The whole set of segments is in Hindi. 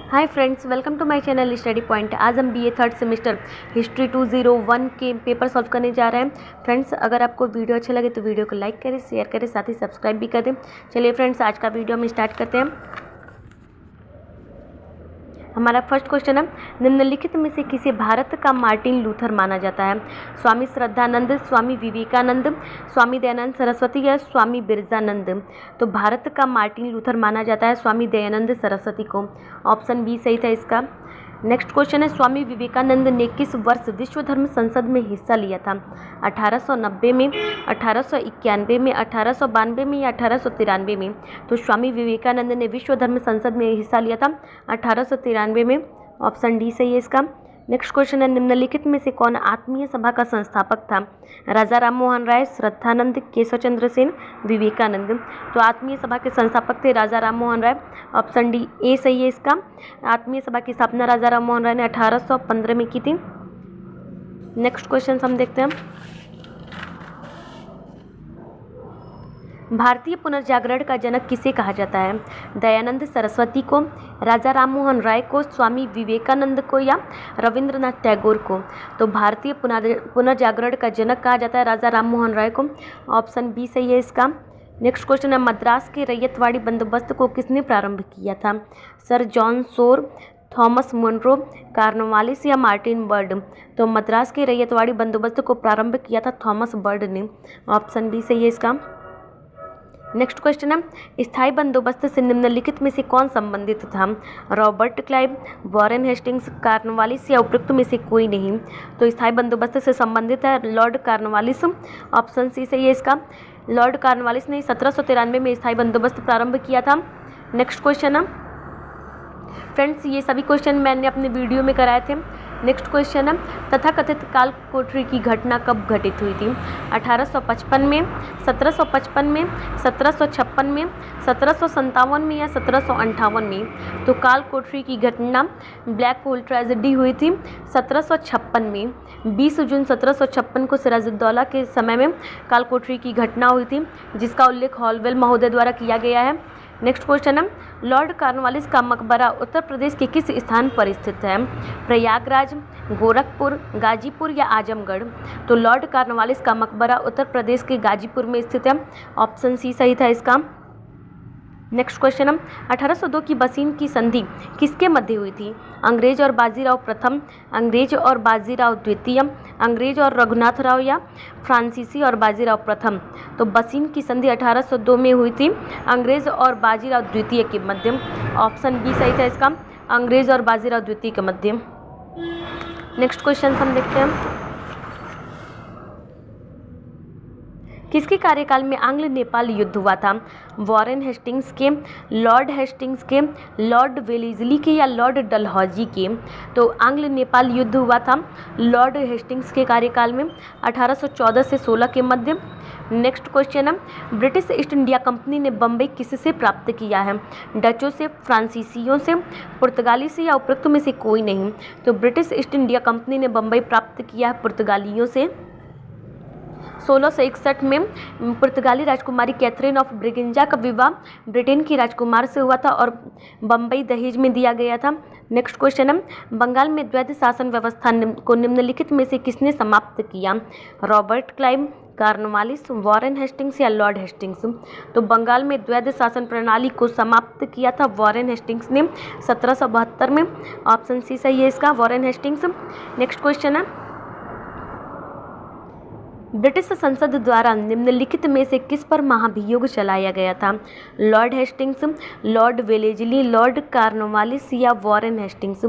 Hi friends, welcome to my channel study point. आज हम बीए थर्ड सेमेस्टर हिस्ट्री 201 के पेपर सॉल्व करने जा रहे हैं। फ्रेंड्स, अगर आपको वीडियो अच्छा लगे तो वीडियो को लाइक करें, शेयर करें, साथ ही सब्सक्राइब भी कर दें। चलिए फ्रेंड्स, आज का वीडियो हम स्टार्ट करते हैं। हमारा फर्स्ट क्वेश्चन है, निम्नलिखित में से किसे भारत का मार्टिन लूथर माना जाता है? स्वामी श्रद्धानंद, स्वामी विवेकानंद, स्वामी दयानंद सरस्वती या स्वामी बिरजानंद? तो भारत का मार्टिन लूथर माना जाता है स्वामी दयानंद सरस्वती को। ऑप्शन बी सही था इसका। नेक्स्ट क्वेश्चन है, स्वामी विवेकानंद ने किस वर्ष विश्व धर्म संसद में हिस्सा लिया था? 1890 में, 1891 में, 1892 में या 1893 में? तो स्वामी विवेकानंद ने विश्व धर्म संसद में हिस्सा लिया था 1893 में। ऑप्शन डी सही है इसका। नेक्स्ट क्वेश्चन है, निम्नलिखित में से कौन आत्मीय सभा का संस्थापक था? राजा राम मोहन राय, श्रद्धानंद, केशव चंद्र सेन, विवेकानंद? तो आत्मीय सभा के संस्थापक थे राजा Ram Mohan Roy. Option D A सही है इसका। आत्मीय सभा की स्थापना राजा राम मोहन राय ने 1815 में की थी। नेक्स्ट क्वेश्चन हम देखते हैं, भारतीय पुनर्जागरण का जनक किसे कहा जाता है? दयानंद सरस्वती को, राजा राम मोहन राय को, स्वामी विवेकानंद को या रविंद्रनाथ टैगोर को? तो भारतीय पुनर्जागरण का जनक कहा जाता है राजा राम मोहन राय को। ऑप्शन बी सही है इसका। नेक्स्ट क्वेश्चन है, मद्रास के रैयतवाड़ी बंदोबस्त को किसने प्रारंभ किया था? Sir John Shore, Thomas Munro, Cornwallis या मार्टिन बर्ड? तो मद्रास के रैयतवाड़ी बंदोबस्त को प्रारंभ किया था थॉमस बर्ड ने। ऑप्शन बी सही है इसका। नेक्स्ट क्वेश्चन है, स्थायी बंदोबस्त से निम्नलिखित में से कौन संबंधित था? Robert Clive, Warren Hastings, Cornwallis या उपरोक्त में से कोई नहीं? तो स्थायी बंदोबस्त से संबंधित है लॉर्ड कॉर्नवालिस। ऑप्शन सी सही है इसका। लॉर्ड कॉर्नवालिस ने 1793 में स्थायी बंदोबस्त प्रारंभ किया था। नेक्स्ट क्वेश्चन है, फ्रेंड्स ये सभी क्वेश्चन मैंने अपने वीडियो में कराए थे। नेक्स्ट क्वेश्चन है, तथाकथित काल कोठरी की घटना कब घटित हुई थी? 1855 में, 1755 में, 1756 में, 1757 में या 1758 में? तो काल कोठरी की घटना ब्लैक होल ट्रेजेडी हुई थी 1756 में। 20 जून 1756 को सिराजुद्दौला के समय में काल कोठरी की घटना हुई थी, जिसका उल्लेख हॉलवेल महोदय द्वारा किया गया है। नेक्स्ट क्वेश्चन है, लॉर्ड कॉर्नवालिस का मकबरा उत्तर प्रदेश के किस स्थान पर स्थित है? प्रयागराज, गोरखपुर, गाजीपुर या आजमगढ़? तो लॉर्ड कॉर्नवालिस का मकबरा उत्तर प्रदेश के गाजीपुर में स्थित है। ऑप्शन सी सही था इसका। नेक्स्ट क्वेश्चन है, 1802 की बसीन की संधि किसके मध्य हुई थी? अंग्रेज और बाजीराव प्रथम, अंग्रेज और बाजीराव द्वितीय, अंग्रेज और रघुनाथ राव या फ्रांसीसी और बाजीराव प्रथम? तो बसीन की संधि 1802 में हुई थी अंग्रेज और बाजीराव द्वितीय के मध्य। ऑप्शन बी सही था इसका, अंग्रेज और बाजीराव द्वितीय के मध्य। नेक्स्ट क्वेश्चन हम देखते हैं, किसके कार्यकाल में आंग्ल नेपाल युद्ध हुआ था? वॉरेन हेस्टिंग्स के, लॉर्ड हेस्टिंग्स के, लॉर्ड वेलेस्ली के या लॉर्ड डलहौजी के? तो आंग्ल नेपाल युद्ध हुआ था लॉर्ड हेस्टिंग्स के कार्यकाल में 1814 से 16 के मध्य। नेक्स्ट क्वेश्चन है, ब्रिटिश ईस्ट इंडिया कंपनी ने बम्बई किससे प्राप्त किया है? डचों से, फ्रांसीसियों से, पुर्तगाली से या उपरोक्त में से कोई नहीं? तो ब्रिटिश ईस्ट इंडिया कंपनी ने बम्बई प्राप्त किया है पुर्तगालियों से। 1661 में पुर्तगाली राजकुमारी कैथरीन ऑफ ब्रिगेंजा का विवाह ब्रिटेन की राजकुमार से हुआ था और बम्बई दहेज में दिया गया था। नेक्स्ट क्वेश्चन है, बंगाल में द्वैध शासन व्यवस्था को निम्नलिखित में से किसने समाप्त किया? Robert Clive, Cornwallis, Warren Hastings या लॉर्ड हेस्टिंग्स? तो बंगाल में द्वैध शासन प्रणाली को समाप्त किया था वॉरेन हेस्टिंग्स ने 1772 में। ऑप्शन सी सही है इसका, वॉरेन हेस्टिंग्स। नेक्स्ट क्वेश्चन है, ब्रिटिश संसद द्वारा निम्नलिखित में से किस पर महाभियोग चलाया गया था? Lord Hastings, Lord Wellesley, Lord Cornwallis या वॉरेन हेस्टिंग्स?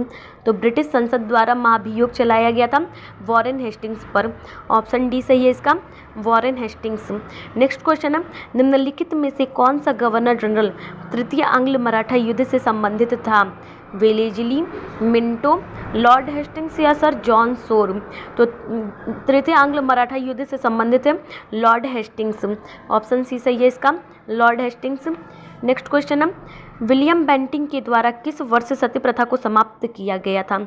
तो ब्रिटिश संसद द्वारा महाभियोग चलाया गया था वॉरेन हेस्टिंग्स पर। ऑप्शन डी सही है इसका, वॉरेन हेस्टिंग्स। नेक्स्ट क्वेश्चन है, निम्नलिखित में से कौन सा गवर्नर जनरल तृतीय आंग्ल मराठा युद्ध से संबंधित था? वेलेस्ली, मिंटो, लॉर्ड हेस्टिंग्स या सर जॉन शोर? तो तृतीय आंग्ल मराठा युद्ध से संबंधित है लॉर्ड हेस्टिंग्स। ऑप्शन सी सही है इसका, लॉर्ड हेस्टिंग्स। नेक्स्ट क्वेश्चन है, विलियम बेंटिंग के द्वारा किस वर्ष सती प्रथा को समाप्त किया गया था?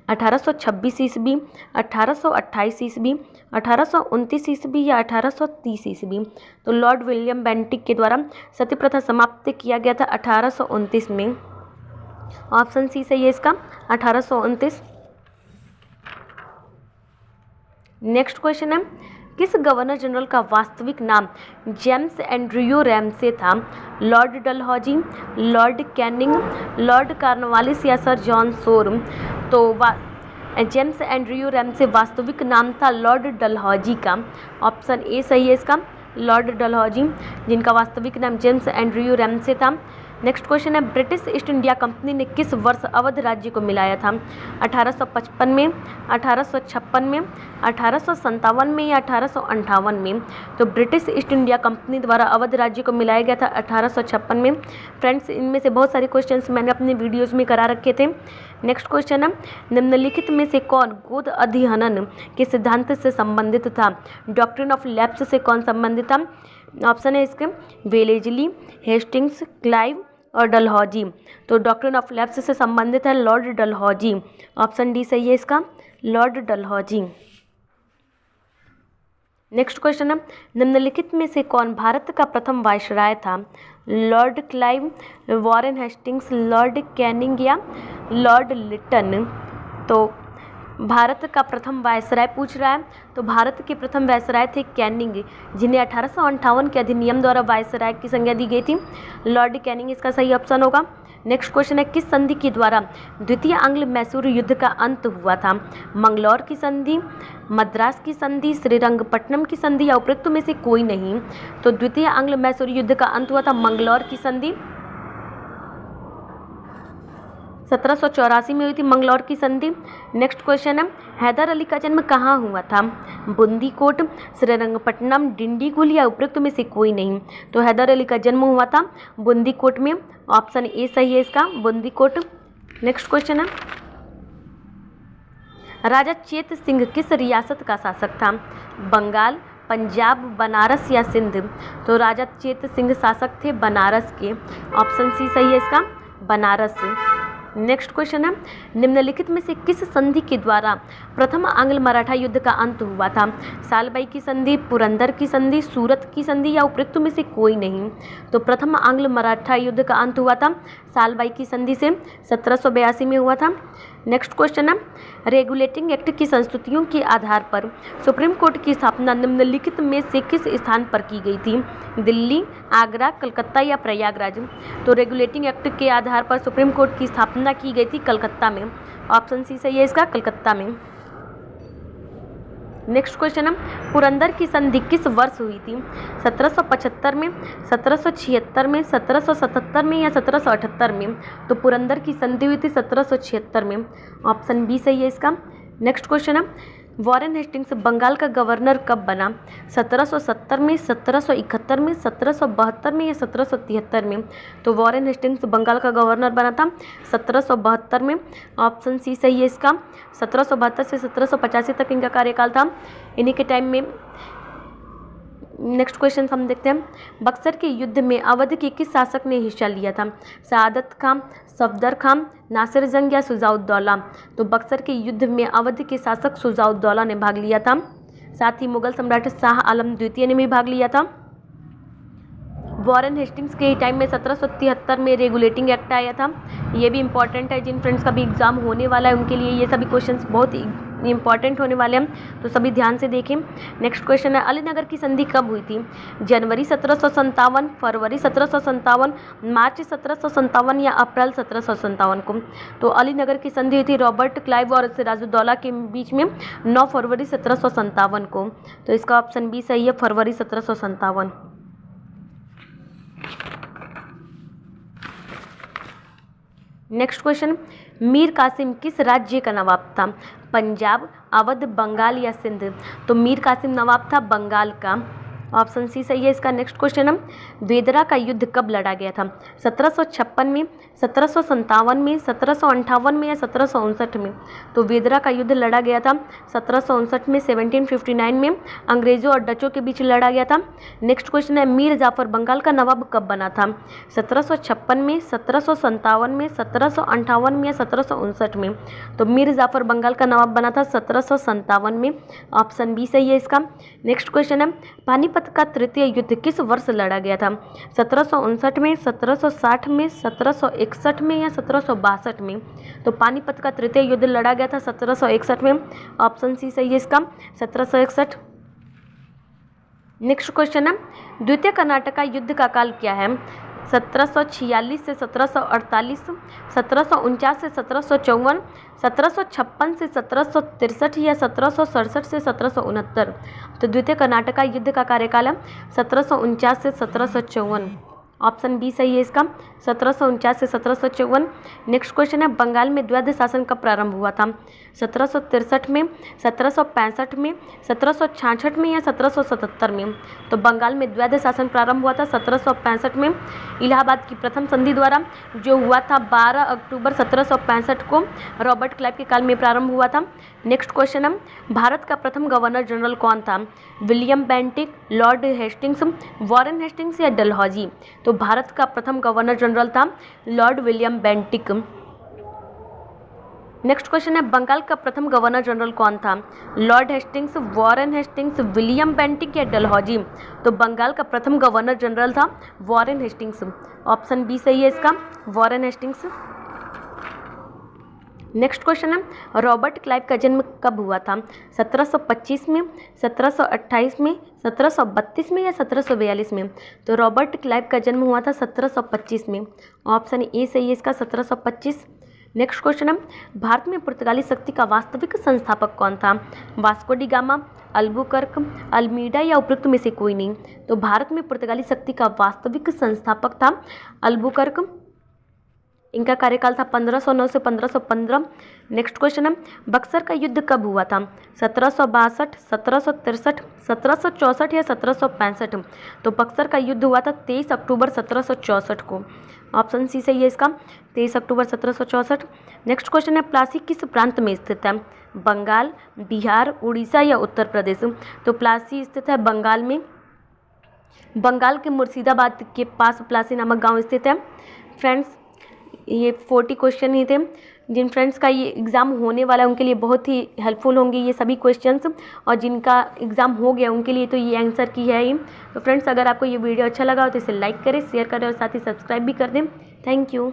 1826 ईस्वी, 1828 ईस्वी, 1829 ईस्वी या 1830 ईस्वी? तो लॉर्ड विलियम बेंटिंग के द्वारा सती प्रथा समाप्त किया गया था 1829 में। ऑप्शन सी सही है इसका 1829। नेक्स्ट क्वेश्चन है, किस गवर्नर जनरल का वास्तविक नाम जेम्स एंड्रयू रैमसे था? Lord Dalhousie, Lord Canning, Lord Cornwallis या सर जॉन शोर? तो जेम्स एंड्रयू रैमसे वास्तविक नाम था लॉर्ड डलहौजी का। ऑप्शन ए सही है इसका, लॉर्ड डलहौजी, जिनका वास्तविक नाम जेम्स एंड्रयू रैमसे था। नेक्स्ट क्वेश्चन है, ब्रिटिश ईस्ट इंडिया कंपनी ने किस वर्ष अवध राज्य को मिलाया था? 1855 में, 1856 में, 1857 में या 1858 में? तो ब्रिटिश ईस्ट इंडिया कंपनी द्वारा अवध राज्य को मिलाया गया था 1856 में। फ्रेंड्स, इनमें से बहुत सारे क्वेश्चंस मैंने अपने वीडियोज़ में करा रखे थे। नेक्स्ट क्वेश्चन है, निम्नलिखित में से कौन गोद अधिहनन के सिद्धांत से संबंधित था? डॉक्ट्रिन ऑफ लैप्स से कौन संबंधित था? ऑप्शन है इसके वेलेजली, हेस्टिंग्स, क्लाइव और डलहौजी। तो डॉक्ट्रिन ऑफ लैप्स से संबंधित है लॉर्ड डलहौजी। ऑप्शन डी सही है इसका, लॉर्ड डलहौजी। नेक्स्ट क्वेश्चन है, निम्नलिखित में से कौन भारत का प्रथम वायसराय था? Lord Clive, Warren Hastings, Lord Canning या लॉर्ड लिटन? तो भारत का प्रथम वायसराय पूछ रहा है, तो भारत के प्रथम वायसराय थे कैनिंग, जिन्हें 1858 के अधिनियम द्वारा वायसराय की संज्ञा दी गई थी। लॉर्ड कैनिंग इसका सही ऑप्शन होगा। नेक्स्ट क्वेश्चन है, किस संधि के द्वारा द्वितीय आंग्ल मैसूर युद्ध का अंत हुआ था? मंगलौर की संधि, मद्रास की संधि, श्रीरंगपट्टनम की संधि या उपरोक्त में से कोई नहीं? तो द्वितीय आंग्ल मैसूर युद्ध का अंत हुआ था मंगलौर की संधि। 1784 में हुई थी मंगलौर की संधि। नेक्स्ट क्वेश्चन है, हैदर अली का जन्म कहाँ हुआ था? बुंदीकोट, श्रीरंगपट्टनम, डिंडीगुल या उपरोक्त में से कोई नहीं? तो हैदर अली का जन्म हुआ था बुंदीकोट में। ऑप्शन ए सही है इसका, बुंदीकोट। नेक्स्ट क्वेश्चन है, राजा चेत सिंह किस रियासत का शासक था? बंगाल, पंजाब, बनारस या सिंध? तो राजा चेत सिंह शासक थे बनारस के। ऑप्शन सी सही है इसका, बनारस। नेक्स्ट क्वेश्चन है, निम्नलिखित में से किस संधि के द्वारा प्रथम आंग्ल मराठा युद्ध का अंत हुआ था? सालबाई की संधि, पुरंदर की संधि, सूरत की संधि या उपरोक्त में से कोई नहीं? तो प्रथम आंग्ल मराठा युद्ध का अंत हुआ था सालबाई की संधि से, 1782 में हुआ था। नेक्स्ट क्वेश्चन है, रेगुलेटिंग एक्ट की संस्तुतियों के आधार पर सुप्रीम कोर्ट की स्थापना निम्नलिखित में से किस स्थान पर की गई थी? दिल्ली, आगरा, कलकत्ता या प्रयागराज? तो रेगुलेटिंग एक्ट के आधार पर सुप्रीम कोर्ट की स्थापना की गई थी कलकत्ता में। ऑप्शन सी सही है इसका, कलकत्ता में। नेक्स्ट क्वेश्चन है, पुरंदर की संधि किस वर्ष हुई थी? 1775 में, 1776 में, 1777 में या 1778 में? तो पुरंदर की संधि हुई थी 1776 में। ऑप्शन बी सही है इसका। नेक्स्ट क्वेश्चन है, वॉरेन हेस्टिंग्स बंगाल का गवर्नर कब बना? 1770 में, 1771 में, 1772 में या 1773 में? तो वॉरेन हेस्टिंग्स बंगाल का गवर्नर बना था 1772 में। ऑप्शन सी सही है इसका, 1772 से 1785 तक इनका कार्यकाल था, इन्हीं के टाइम में। नेक्स्ट क्वेश्चन हम देखते हैं, बक्सर के युद्ध में अवध के किस शासक ने हिस्सा लिया था? सआदत खां, सफदर खां, नासिर जंग या शुजाउद्दौला? तो बक्सर के युद्ध में अवध के शासक शुजाउद्दौला ने भाग लिया था। साथ ही मुगल सम्राट शाह आलम द्वितीय ने भी भाग लिया था। वॉरेन हेस्टिंग्स के टाइम में 1773 में रेगुलेटिंग एक्ट आया था। ये भी इंपॉर्टेंट है, जिन फ्रेंड्स का भी एग्जाम होने वाला है उनके लिए ये सभी क्वेश्चंस बहुत इंपॉर्टेंट होने वाले हैं, तो सभी ध्यान से देखें। नेक्स्ट क्वेश्चन है, अलीनगर की संधि कब हुई थी? जनवरी 1757, फरवरी 1757, मार्च 1757 या अप्रैल 1757 को? तो अलीनगर की संधि हुई थी रॉबर्ट क्लाइव और सिराजुद्दौला के बीच में 9 फरवरी 1757 को। तो इसका ऑप्शन बी सही है, फरवरी 1757। नेक्स्ट क्वेश्चन, मीर कासिम किस राज्य का नवाब था? पंजाब, अवध, बंगाल या सिंध? तो मीर कासिम नवाब था बंगाल का। ऑप्शन सी सही है इसका। नेक्स्ट क्वेश्चन है, वेदरा का युद्ध कब लड़ा गया था? 1756 में, 1757 में, 1758 में या 1759 में? तो वेदरा का युद्ध लड़ा गया था 1759 में, 1759 में अंग्रेजों और डचों के बीच लड़ा गया था। नेक्स्ट क्वेश्चन है, मीर जाफर बंगाल का नवाब कब बना था? 1756 में, 1757 में, 1758 में या 1759 में? तो मीर जाफर बंगाल का नवाब बना था 1757 में। ऑप्शन बी सही है इसका। नेक्स्ट क्वेश्चन है, पानीपत पानीपत का तृतीय युद्ध किस वर्ष लड़ा गया था? 1759 में, 1760 में, 1761 में या 1762 में? तो पानीपत का तृतीय युद्ध लड़ा गया था 1761 में। ऑप्शन सी सही है इसका, 1761। नेक्स्ट क्वेश्चन है, द्वितीय कर्नाटक युद्ध का काल क्या है? 1746 से 1748, 1749 से 1754, 1756 से 1763 या 1767 से 1769? तो द्वितीय कर्नाटक युद्ध का कार्यकाल है 1749 से 1754। ऑप्शन बी सही है इसका, 1749 से 1754। नेक्स्ट क्वेश्चन है, बंगाल में द्वैध शासन कब प्रारंभ हुआ था? 1763 में, 1765 में, 1766 में या 1777 में? तो बंगाल में द्वैध शासन प्रारंभ हुआ था 1765 में। इलाहाबाद की प्रथम संधि द्वारा जो हुआ था 12 अक्टूबर 1765 को रॉबर्ट क्लाइव के काल में प्रारंभ हुआ था। नेक्स्ट क्वेश्चन है, भारत का प्रथम गवर्नर जनरल कौन था? William Bentinck, Lord Hastings, Warren Hastings या डलहौजी? तो भारत का प्रथम गवर्नर जनरल था Lord William Bentinck. Next question है, बंगाल का प्रथम गवर्नर जनरल कौन था? Lord Hastings, Warren Hastings, William Bentinck या डलहौजी? तो बंगाल का प्रथम गवर्नर जनरल था वॉरेन हेस्टिंग्स। ऑप्शन बी सही है इसका, वॉरेन हेस्टिंग्स। नेक्स्ट क्वेश्चन है, रॉबर्ट क्लाइव का जन्म कब हुआ था? 1725 में, 1728 में, 1732 में या 1742 में? तो रॉबर्ट क्लाइव का जन्म हुआ था 1725 में। ऑप्शन ए सही है इसका, 1725। नेक्स्ट क्वेश्चन है, भारत में पुर्तगाली शक्ति का वास्तविक संस्थापक कौन था? Vasco D gamma, Albuquerque, Almeida या उपयुक्त में से कोई नहीं? तो भारत में पुर्तगाली शक्ति का वास्तविक संस्थापक था अल्बुकर्क। इनका कार्यकाल था 1509 से 1515। नेक्स्ट क्वेश्चन है, बक्सर का युद्ध कब हुआ था? 1762, 1763, 1764 या 1765? तो बक्सर का युद्ध हुआ था 23 अक्टूबर 1764 को। ऑप्शन सी सही है इसका, 23 अक्टूबर 1764। नेक्स्ट क्वेश्चन है, प्लासी किस प्रांत में स्थित है? बंगाल, बिहार, उड़ीसा या उत्तर प्रदेश? तो प्लासी स्थित है बंगाल में। बंगाल के मुर्शिदाबाद के पास प्लासी नामक गांव स्थित है। फ्रेंड्स, ये 40 क्वेश्चन ही थे। जिन फ्रेंड्स का ये एग्ज़ाम होने वाला है उनके लिए बहुत ही हेल्पफुल होंगे ये सभी क्वेश्चंस, और जिनका एग्ज़ाम हो गया उनके लिए तो ये आंसर की है ही। तो फ्रेंड्स, अगर आपको ये वीडियो अच्छा लगा हो तो इसे लाइक करें, शेयर करें और साथ ही सब्सक्राइब भी कर दें। Thank you.